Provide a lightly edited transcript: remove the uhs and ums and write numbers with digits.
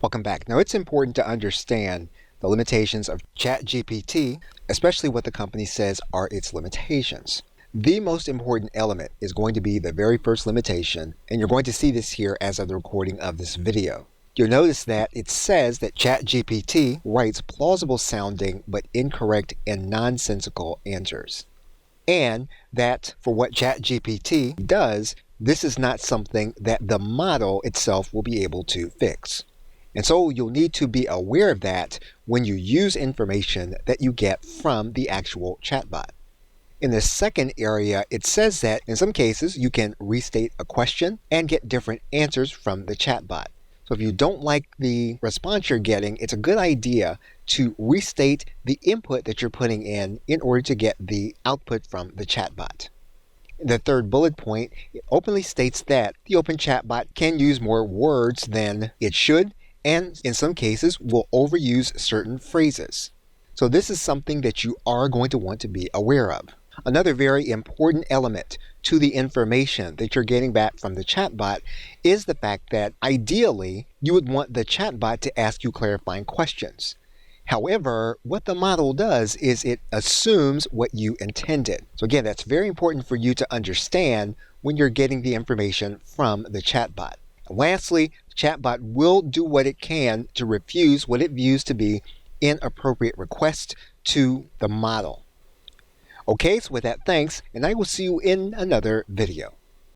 Welcome back. Now, it's important to understand the limitations of ChatGPT, especially what the company says are its limitations. The most important element is going to be the very first limitation, and you're going to see this here as of the recording of this video. You'll notice that it says that ChatGPT writes plausible sounding but incorrect and nonsensical answers. And that for what ChatGPT does, this is not something that the model itself will be able to fix. And so you'll need to be aware of that when you use information that you get from the actual chatbot. In the second area, it says that in some cases you can restate a question and get different answers from the chatbot. So if you don't like the response you're getting, it's a good idea to restate the input that you're putting in order to get the output from the chatbot. The third bullet point openly states that the open chatbot can use more words than it should, and in some cases will overuse certain phrases. So this is something that you are going to want to be aware of. Another very important element to the information that you're getting back from the chatbot is the fact that ideally you would want the chatbot to ask you clarifying questions. However, what the model does is it assumes what you intended. So again, that's very important for you to understand when you're getting the information from the chatbot. Lastly, the chatbot will do what it can to refuse what it views to be inappropriate requests to the model. Okay, so with that, thanks, and I will see you in another video.